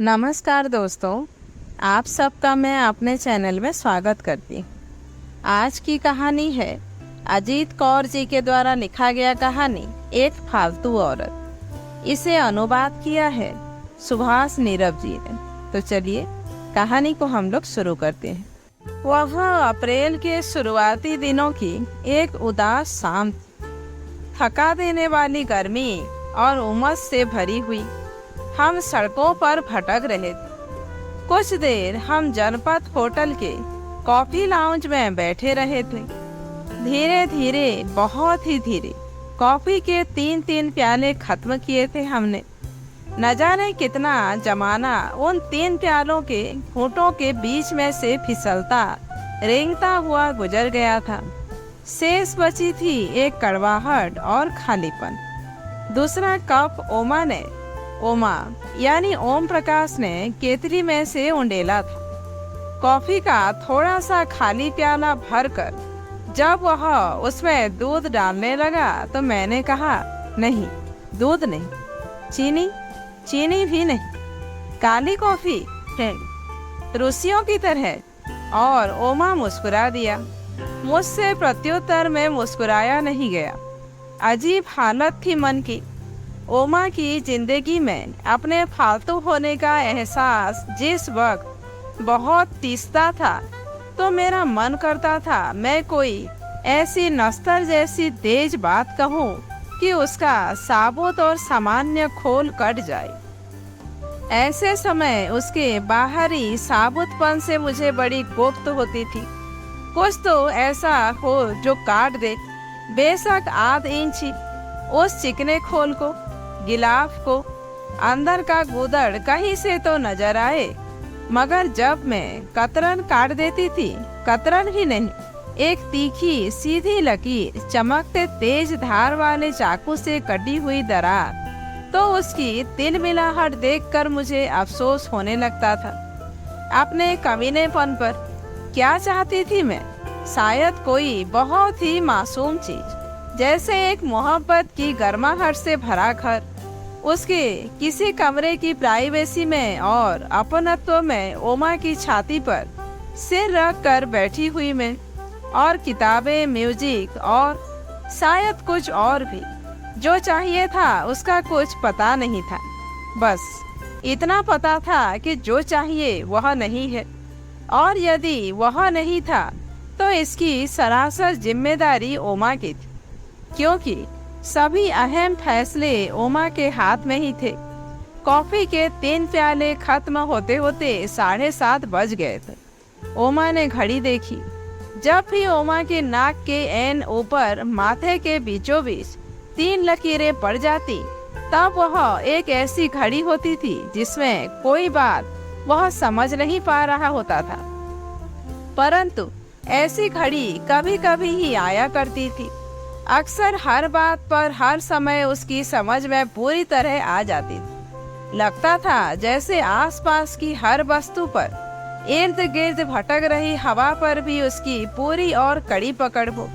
नमस्कार दोस्तों, आप सबका मैं अपने चैनल में स्वागत करती हूँ। आज की कहानी है अजीत कौर जी के द्वारा लिखा गया कहानी एक फालतू औरत। इसे अनुवाद किया है सुभाष नीरव जी ने। तो चलिए कहानी को हम लोग शुरू करते हैं। वह अप्रैल के शुरुआती दिनों की एक उदास शाम, थका देने वाली गर्मी और उमस से भरी हुई। हम सड़कों पर भटक रहे थे। कुछ देर हम जनपद होटल के कॉफी लाउंज में बैठे रहे थे। धीरे धीरे, बहुत ही धीरे, कॉफी के 3-3 प्याले खत्म किए थे हमने। न जाने कितना जमाना उन 3 प्यालों के घूंटों के बीच में से फिसलता रेंगता हुआ गुजर गया था। शेष बची थी एक कड़वाहट और खालीपन। दूसरा कप ओमा यानी ओम प्रकाश ने केतली में से उंडेला था। कॉफी का थोड़ा सा खाली प्याला भरकर जब वह उसमें दूध डालने लगा तो मैंने कहा, नहीं, दूध नहीं, चीनी भी नहीं, काली कॉफी है, रूसियों की तरह। और ओमा मुस्कुरा दिया। मुझसे प्रत्युत्तर में मुस्कुराया नहीं गया। अजीब हालत थी मन की। ओमा की जिंदगी में अपने फालतू होने का एहसास जिस वक्त बहुत तीसता था, तो मेरा मन करता था मैं कोई ऐसी नस्तर जैसी तेज बात कहूँ कि उसका साबुत और सामान्य खोल कट जाए। ऐसे समय उसके बाहरी साबुतपन से मुझे बड़ी कोफ्त होती थी। कुछ तो ऐसा हो जो काट दे, बेशक आध इंची। उस चिकने खोल को, गिलाफ को, अंदर का गुदड़ कहीं से तो नजर आए। मगर जब मैं कतरन काट देती थी, कतरन ही नहीं, एक तीखी सीधी लकीर चमकते तेज धार वाले चाकू से कटी हुई दरार, तो उसकी तिलमिलाहट देखकर मुझे अफसोस होने लगता था अपने कमीनेपन पर। क्या चाहती थी मैं? शायद कोई बहुत ही मासूम चीज, जैसे एक मोहब्बत की गर्माहट से भरा घर, उसके किसी कमरे की प्राइवेसी में और अपनत्व में ओमा की छाती पर सिर रख कर बैठी हुई मैं, और किताबें, म्यूजिक और शायद कुछ और भी। जो चाहिए था उसका कुछ पता नहीं था। बस इतना पता था कि जो चाहिए वह नहीं है, और यदि वह नहीं था तो इसकी सरासर जिम्मेदारी ओमा की थी, क्योंकि सभी अहम फैसले ओमा के हाथ में ही थे। कॉफी के 3 प्याले खत्म होते होते 7:30 बज गए थे। ओमा ने घड़ी देखी। जब भी ओमा के नाक के एन ऊपर माथे के बीचों बीच 3 लकीरें पड़ जाती, तब वह एक ऐसी घड़ी होती थी जिसमें कोई बात वह समझ नहीं पा रहा होता था, परंतु ऐसी घड़ी कभी कभी ही आया करती थी। अक्सर हर बात पर हर समय उसकी समझ में पूरी तरह आ जाती थी। लगता था जैसे आसपास की हर वस्तु पर, इर्द गिर्द भटक रही हवा पर भी उसकी पूरी और कड़ी पकड़ हो।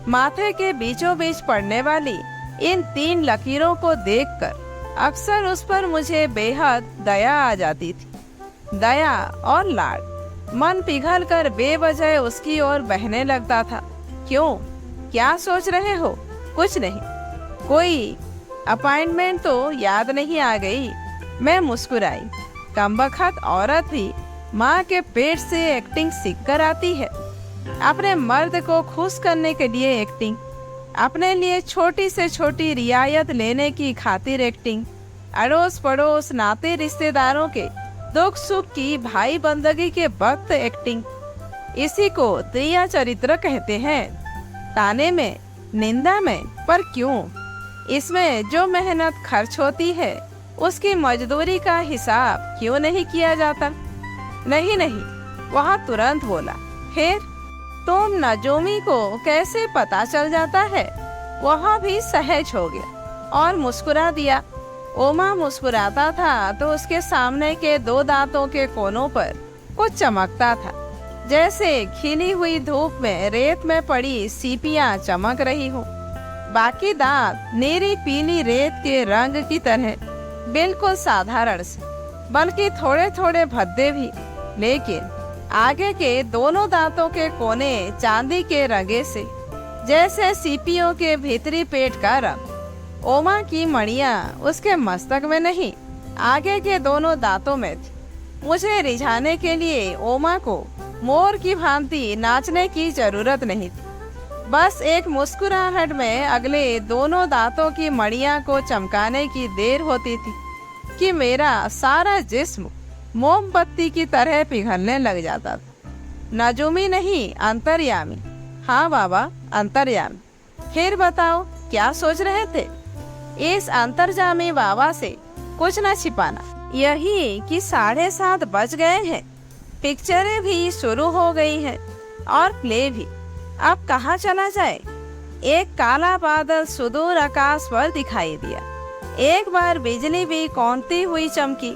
माथे के बीचों बीच पड़ने वाली इन 3 लकीरों को देखकर अक्सर उस पर मुझे बेहद दया आ जाती थी। दया और लाड। मन पिघल कर बेवजह उसकी ओर बहने लगता था। क्यों? क्या सोच रहे हो? कुछ नहीं। कोई अपॉइंटमेंट तो याद नहीं आ गई? मैं मुस्कुराई। कमबख्त औरत भी माँ के पेट से एक्टिंग सीख कर आती है। अपने मर्द को खुश करने के लिए एक्टिंग, अपने लिए छोटी से छोटी रियायत लेने की खातिर एक्टिंग, अड़ोस पड़ोस नाते रिश्तेदारों के दुख सुख की भाई बंदगी के वक्त एक्टिंग। इसी को त्रिया चरित्र कहते हैं। ताने में, निंदा में, पर क्यों? इसमें जो मेहनत खर्च होती है उसकी मजदूरी का हिसाब क्यों नहीं किया जाता? नहीं, वह तुरंत बोला, फिर तुम नजूमी को कैसे पता चल जाता है? वह भी सहज हो गया और मुस्कुरा दिया। ओमा मुस्कुराता था तो उसके सामने के 2 दांतों के कोनों पर कुछ चमकता था, जैसे खिली हुई धूप में रेत में पड़ी सीपियां चमक रही हो। बाकी दांत नीली पीली रेत के रंग की तरह बिल्कुल साधारण से, बल्कि थोड़े थोड़े भद्दे भी। लेकिन आगे के दोनों दांतों के कोने चांदी के रंगे से, जैसे सीपियों के भीतरी पेट का रंग। ओमा की मणियां उसके मस्तक में नहीं, आगे के दोनों दांतों में थी। मुझे रिझाने के लिए ओमा को मोर की भांति नाचने की जरूरत नहीं थी। बस एक मुस्कुराहट में अगले दोनों दांतों की मणियां को चमकाने की देर होती थी कि मेरा सारा जिस्म मोमबत्ती की तरह पिघलने लग जाता था। नजूमी नहीं, अंतर्यामी। हाँ बाबा, अंतर्यामी। फिर बताओ, क्या सोच रहे थे? इस अंतर्जामी बाबा से कुछ न छिपाना। यही कि 7:30 बज गए हैं, पिक्चरें भी शुरू हो गई हैं और प्ले भी। अब कहाँ चला जाए? एक काला बादल सुदूर आकाश पर दिखाई दिया। एक बार बिजली भी कौंधती हुई चमकी।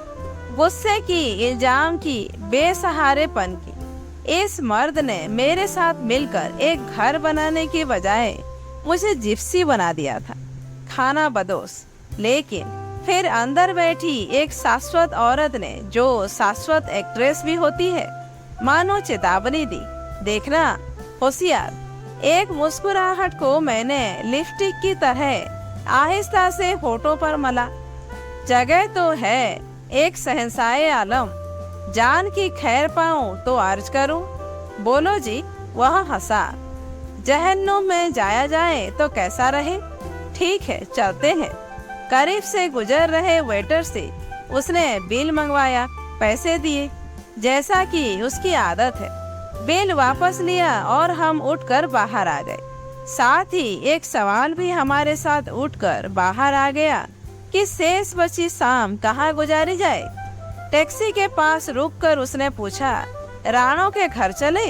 गुस्से की, इल्जाम की, बेसहारेपन की। इस मर्द ने मेरे साथ मिलकर एक घर बनाने की बजाय मुझे जिप्सी बना दिया था, खाना बदोश। लेकिन फिर अंदर बैठी एक शाश्वत औरत ने, जो शाश्वत एक्ट्रेस भी होती है, मानो चेतावनी दी, देखना होशियार। एक मुस्कुराहट को मैंने लिपस्टिक की तरह आहिस्ता से होठों पर मला। जगह तो है, एक शहंशाए आलम। जान की खैर पाऊं तो अर्ज करूं। बोलो जी। वह हंसा। जहन्नुम में जाया जाए तो कैसा रहे? ठीक है, चलते हैं। करीब से गुजर रहे वेटर से उसने बिल मंगवाया, पैसे दिए जैसा कि उसकी आदत है। बिल वापस लिया और हम उठकर बाहर आ गए। साथ ही एक सवाल भी हमारे साथ उठकर बाहर आ गया कि शेष बची शाम कहाँ गुजारी जाए। टैक्सी के पास रुककर उसने पूछा, राणो के घर चले?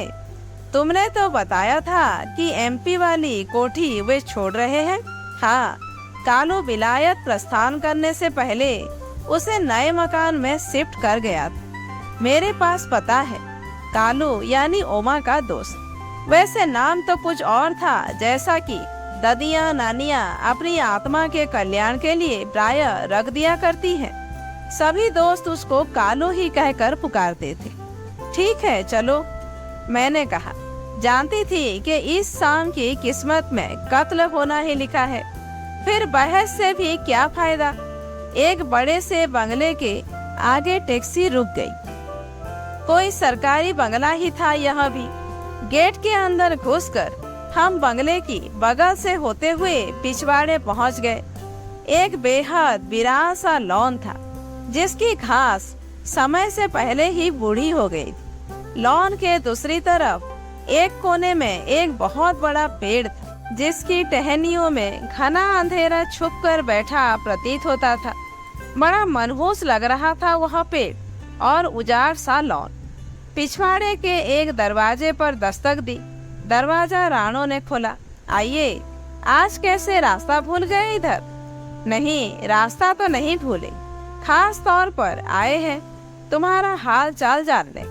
तुमने तो बताया था कि एमपी वाली कोठी वे छोड़ रहे हैं। हाँ, कालू विलायत प्रस्थान करने से पहले उसे नए मकान में शिफ्ट कर गया था। मेरे पास पता है। कालू यानी ओमा का दोस्त। वैसे नाम तो कुछ और था, जैसा कि दादियाँ नानियाँ अपनी आत्मा के कल्याण के लिए प्राय रख दिया करती हैं। सभी दोस्त उसको कालू ही कहकर पुकारते थे। ठीक है, चलो, मैंने कहा। जानती थी कि इस शाम की किस्मत में कत्ल होना ही लिखा है। फिर बहस से भी क्या फायदा। एक बड़े से बंगले के आगे टैक्सी रुक गई। कोई सरकारी बंगला ही था यह भी। गेट के अंदर घुसकर हम बंगले की बगल से होते हुए पिछवाड़े पहुंच गए। एक बेहद वीरान सा लॉन था, जिसकी घास समय से पहले ही बूढ़ी हो गई थी। लॉन के दूसरी तरफ एक कोने में एक बहुत बड़ा पेड़ था, जिसकी टहनियों में घना अंधेरा छुपकर बैठा प्रतीत होता था। बड़ा मनहूस लग रहा था वह पेड़ और उजाड़ सा लॉन। पिछवाड़े के एक दरवाजे पर दस्तक दी। दरवाजा राणो ने खोला। आइए। आज कैसे रास्ता भूल गए इधर? नहीं, रास्ता तो नहीं भूले, खास तौर पर आए हैं तुम्हारा हाल चाल जानने।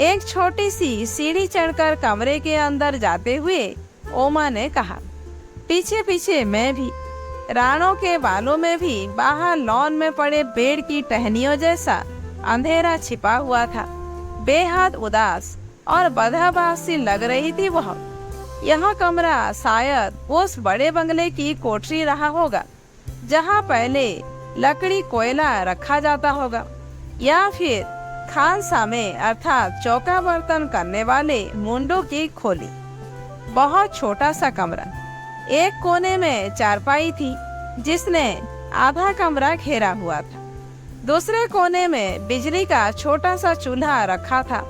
एक छोटी सी सीढ़ी चढ़कर कमरे के अंदर जाते हुए ओमा ने कहा। पीछे पीछे मैं भी। राणो के बालों में भी बाहर लॉन में पड़े पेड़ की टहनियों जैसा अंधेरा छिपा हुआ था। बेहद उदास और बदहवास सी लग रही थी वह। यह कमरा शायद उस बड़े बंगले की कोठरी रहा होगा, जहाँ पहले लकड़ी कोयला रखा जाता होगा, या फिर खानसामे अर्थात चौका बर्तन करने वाले मुंडों की खोली। बहुत छोटा सा कमरा। एक कोने में चारपाई थी, जिसने आधा कमरा घेरा हुआ था। दूसरे कोने में बिजली का छोटा सा चूल्हा रखा था।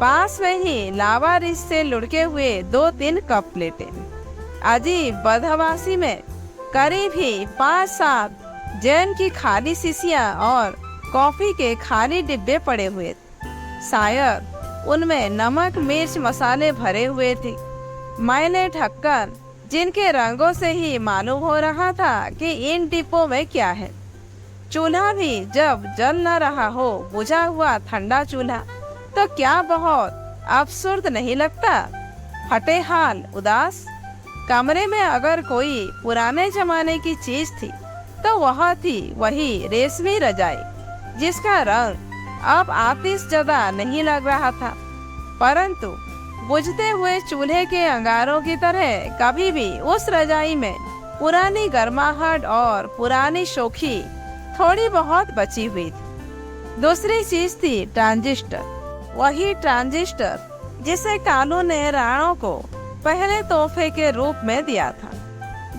पास में ही लावारिस से लुढ़के हुए 2-3 कप प्लेटें। अजीब बदहवासी में करीब ही 5-7 जैन की खाली शीशियां और कॉफी के खाली डिब्बे पड़े हुए थे। शायद उनमें नमक मिर्च मसाले भरे हुए थे। मैले ढक्कन, जिनके रंगों से ही मालूम हो रहा था कि इन डिब्बों में क्या है। चूल्हा भी जब जल न रहा हो, बुझा हुआ ठंडा चूल्हा, तो क्या बहुत अबसुर्द नहीं लगता? फटे हाल, उदास। कमरे में अगर कोई पुराने जमाने की चीज थी तो वह थी वही रेशमी रजाई, जिसका रंग अब आतिशज़दा नहीं लग रहा था, परंतु बुझते हुए चूल्हे के अंगारों की तरह कभी भी उस रजाई में पुरानी गर्माहट और पुरानी शोखी थोड़ी बहुत बची हुई थी। दूसरी चीज थी ट्रांजिस्टर, वही ट्रांजिस्टर जिसे कालू ने राणो को पहले तोहफे के रूप में दिया था,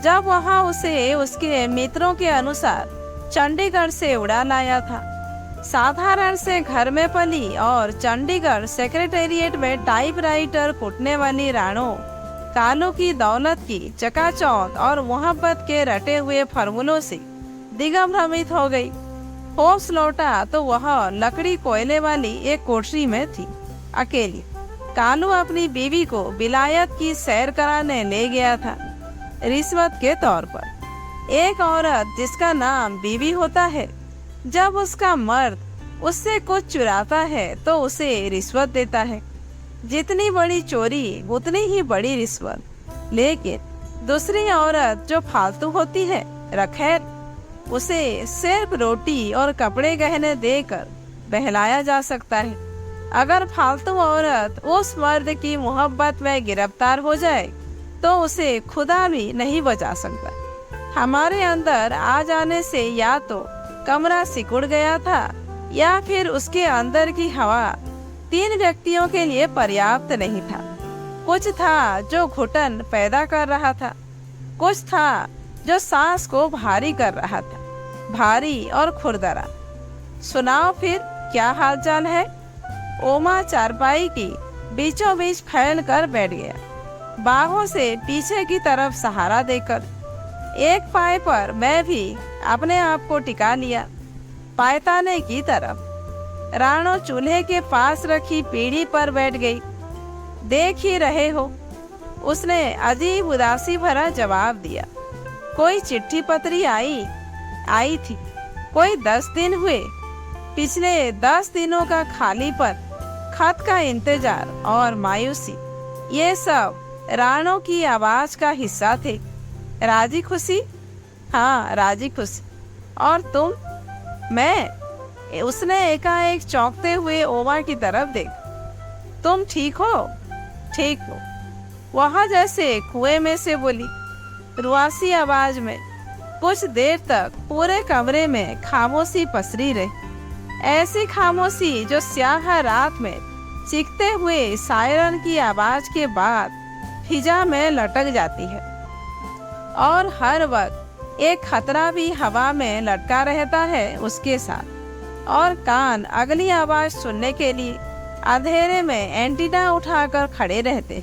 जब वहां उसे उसके मित्रों के अनुसार चंडीगढ़ से उड़ा लाया था। साधारण से घर में पली और चंडीगढ़ सेक्रेटेरिएट में टाइपराइटर कूटने वाली राणो कालू की दौलत की चकाचौंध और मोहब्बत के रटे हुए फॉर्मूलों से दिग्भ्रमित हो गई। होश लौटा तो वह लकड़ी कोयले वाली एक कोठरी में थी, अकेली। कालू अपनी बीवी को विलायत की सैर कराने ले गया था, रिश्वत के तौर पर। एक औरत जिसका नाम बीवी होता है, जब उसका मर्द उससे कुछ चुराता है तो उसे रिश्वत देता है। जितनी बड़ी चोरी उतनी ही बड़ी रिश्वत। लेकिन दूसरी औरत जो फालतू होती है, रखैर, उसे सिर्फ रोटी और कपड़े गहने देकर बहलाया जा सकता है। अगर फालतू औरत उस मर्द की मोहब्बत में गिरफ्तार हो जाए तो उसे खुदा भी नहीं बचा सकता। हमारे अंदर आ जाने से या तो कमरा सिकुड़ गया था या फिर उसके अंदर की हवा 3 व्यक्तियों के लिए पर्याप्त नहीं था। कुछ था जो घुटन पैदा कर रहा था, कुछ था जो सांस को भारी कर रहा था, भारी और खुरदरा। सुनाओ फिर क्या हालचाल है? ओमा चारपाई की बीचों बीच फैल कर बैठ गया, बाहों से पीछे की तरफ सहारा देकर। एक पाय पर मैं भी अपने आप को टिका लिया, पायताने की तरफ। राणो चूल्हे के पास रखी पीढ़ी पर बैठ गई। देख ही रहे हो, उसने अजीब उदासी भरा जवाब दिया। कोई चिट्ठी पत्री आई थी। कोई 10 दिन हुए। पिछले 10 दिनों का खालीपन, खत का इंतजार और मायूसी, ये सब राणो की आवाज का हिस्सा थे। राजी खुशी? हाँ, राजी खुशी। और तुम? मैं? उसने एकाएक चौंकते हुए ओमा की तरफ देखा। तुम ठीक हो? ठीक हो, वह जैसे कुएं में से बोली, रुआसी आवाज में। कुछ देर तक पूरे कमरे में खामोशी पसरी रही, ऐसी खामोशी जो स्याह रात में चीखते हुए सायरन की आवाज के बाद फिजा में लटक जाती है। और हर वक्त एक खतरा भी हवा में लटका रहता है उसके साथ। और कान अगली आवाज सुनने के लिए अंधेरे में एंटीना उठाकर खड़े रहते,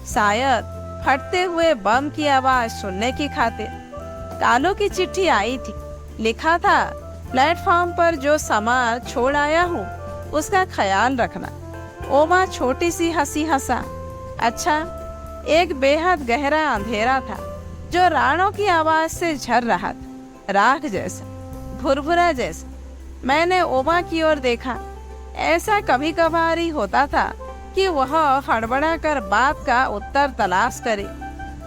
शायद फटते हुए बम की आवाज सुनने की खातिर। कालू की चिट्ठी आई थी, लिखा था, प्लेटफॉर्म पर जो सामान छोड़ आया हूँ उसका ख्याल रखना। ओमा छोटी सी हंसी हंसा। अच्छा। एक बेहद गहरा अंधेरा था जो राणो की आवाज से झर रहा था, राख जैसा, भुरभुरा जैसा। मैंने ओमा की ओर देखा। ऐसा कभी कभार ही होता था कि वह हड़बड़ा कर बात का उत्तर तलाश करे।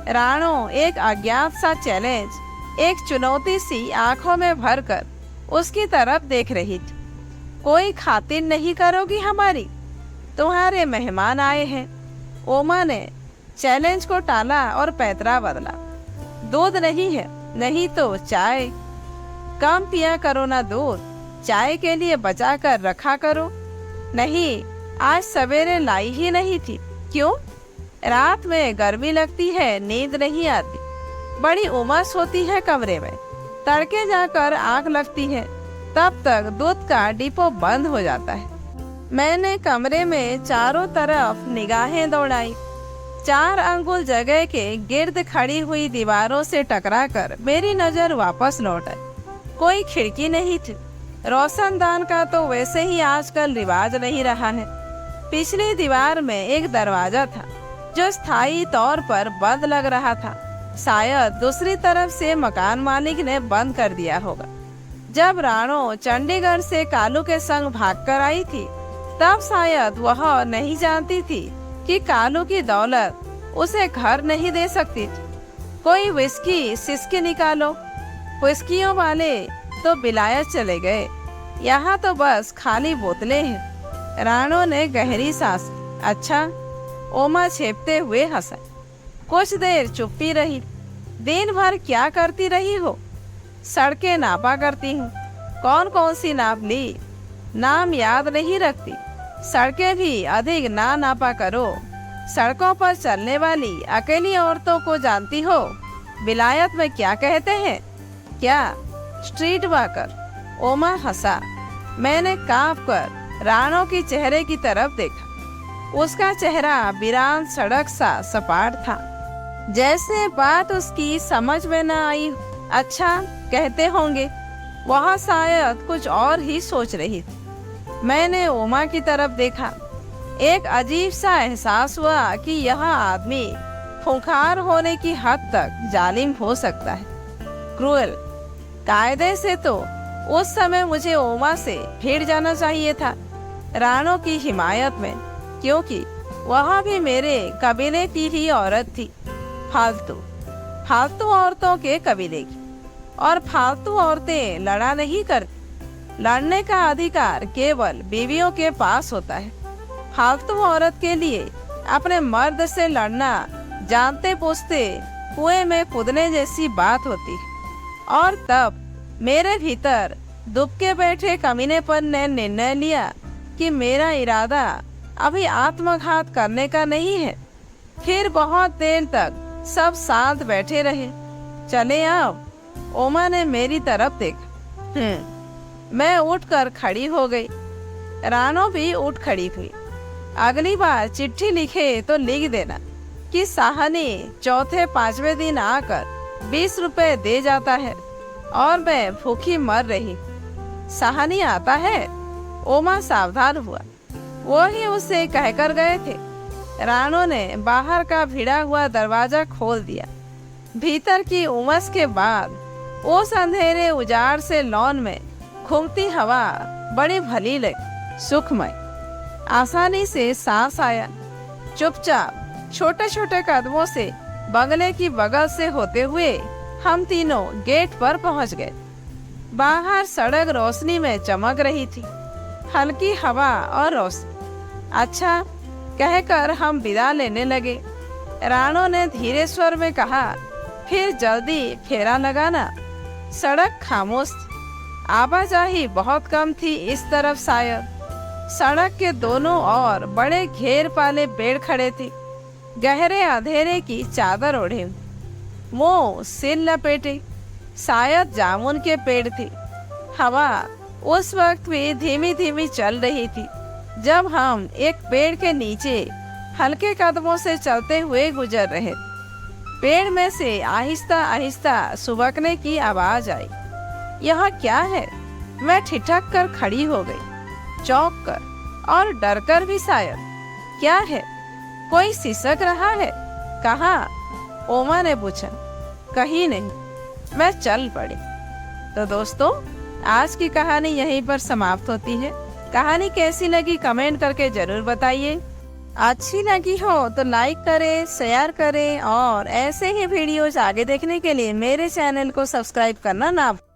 राणो एक अज्ञात सा चैलेंज, एक चुनौती सी आंखों में भरकर उसकी तरफ देख रही थी। कोई खातिर नहीं करोगी हमारी? तुम्हारे मेहमान आए हैं। ओमा ने चैलेंज को टाला और पैतरा बदला। दूध नहीं है? नहीं तो चाय। कम पिया करो ना दूध, चाय के लिए बचा कर रखा करो। नहीं, आज सवेरे लाई ही नहीं थी। क्यों? रात में गर्मी लगती है, नींद नहीं आती, बड़ी उमस होती है कमरे में। तड़के जाकर आंख लगती है, तब तक दूध का डिपो बंद हो जाता है। मैंने कमरे में चारों तरफ निगाहें दौड़ाई। 4 अंगुल जगह के गिर्द खड़ी हुई दीवारों से टकराकर मेरी नजर वापस लौट आई। कोई खिड़की नहीं थी। रोशनदान का तो वैसे ही आजकल रिवाज नहीं रहा है। पिछली दीवार में एक दरवाजा था जो स्थायी तौर पर बंद लग रहा था। शायद दूसरी तरफ से मकान मालिक ने बंद कर दिया होगा। जब राणो चंडीगढ़ से कालू के संग भागकर आई थी, तब शायद वह नहीं जानती थी कि कालू की दौलत उसे घर नहीं दे सकती थी। कोई विस्की सिस्की निकालो। विस्कियों वाले तो विलायत चले गए। यहाँ तो बस खाली बोतलें हैं। राणो ने गहरी सांस ली। अच्छा, ओमा छेपते हुए हंसा। कुछ देर चुप्पी रही। दिन भर क्या करती रही हो? सड़कें नापा करती हूँ। कौन कौन सी नाप ली? नाम याद नहीं रखती। सड़कें भी अधिक ना नापा करो। सड़कों पर चलने वाली अकेली औरतों को जानती हो? विलायत में क्या कहते हैं? क्या? Street walker. ओमा हंसा। मैंने कांप कर राणो की चेहरे की तरफ देखा। उसका चेहरा वीरान सड़क सा सपाट था, जैसे बात उसकी समझ में न आई। अच्छा, कहते होंगे। वह शायद कुछ और ही सोच रही थी। मैंने ओमा की तरफ देखा। एक अजीब सा एहसास हुआ कि यह आदमी खूंखार होने की हद तक जालिम हो सकता है, क्रूएल। कायदे से तो उस समय मुझे ओमा से भिड़ जाना चाहिए था, राणो की हिमायत में, क्योंकि वह भी मेरे कबीले की ही औरत थी। फालतू औरतों के कबीले की। और फालतू औरतें लड़ा नहीं करती। लड़ने का अधिकार केवल बीवियों के पास होता है। फालतू औरत के लिए अपने मर्द से लड़ना जानते पूछते कुएं में कूदने जैसी बात होती है। और तब मेरे भीतर दुबके बैठे कमीनेपन ने निर्णय लिया कि मेरा इरादा अभी आत्मघात करने का नहीं है। फिर बहुत देर तक सब शांत बैठे रहे। चले आओ, ओमा ने मेरी तरफ देखा। मैं उठकर खड़ी हो गई। राणो भी उठ खड़ी हुई। अगली बार चिट्ठी लिखे तो लिख देना कि साहनी चौथे पांचवें दिन आकर 20 रुपए दे जाता है और मैं भूखी मर रही। साहनी आता है? ओमा सावधान हुआ। वो ही उसे कहकर गए थे। राणो ने बाहर का भिड़ा हुआ दरवाजा खोल दिया। भीतर की उमस के बाद उस अंधेरे उजाड़ से लॉन में घूमती हवा बड़ी भली लगी, सुखमय। आसानी से सांस आया। चुपचाप छोटे छोटे कदमों से बंगले की बगल से होते हुए हम तीनों गेट पर पहुंच गए। बाहर सड़क रोशनी में चमक रही थी, हल्की हवा और रोशनी। अच्छा, कहकर हम विदा लेने लगे। राणो ने धीरे स्वर में कहा, फिर जल्दी फेरा लगाना। सड़क खामोश थी। आवाजाही बहुत कम थी इस तरफ शायद। सड़क के दोनों ओर बड़े घेर पाले पेड़ खड़े थे, गहरे अंधेरे की चादर ओढ़े, मुंह सिर लपेटे। शायद जामुन के पेड़ थे। हवा उस वक्त भी धीमी धीमी चल रही थी जब हम एक पेड़ के नीचे हल्के कदमों से चलते हुए गुजर रहे। पेड़ में से आहिस्ता आहिस्ता सुबकने की आवाज आई। यह क्या है? मैं ठिठक कर खड़ी हो गई, चौंक कर और डर कर भी शायद। क्या है? कोई सिसक रहा है? कहाँ? ओमा ने पूछा। कहीं नहीं, मैं चल पड़ी। तो दोस्तों, आज की कहानी यहीं पर समाप्त होती है। कहानी कैसी लगी कमेंट करके जरूर बताइए। अच्छी लगी हो तो लाइक करें, शेयर करें और ऐसे ही वीडियोज आगे देखने के लिए मेरे चैनल को सब्सक्राइब करना ना भूलें।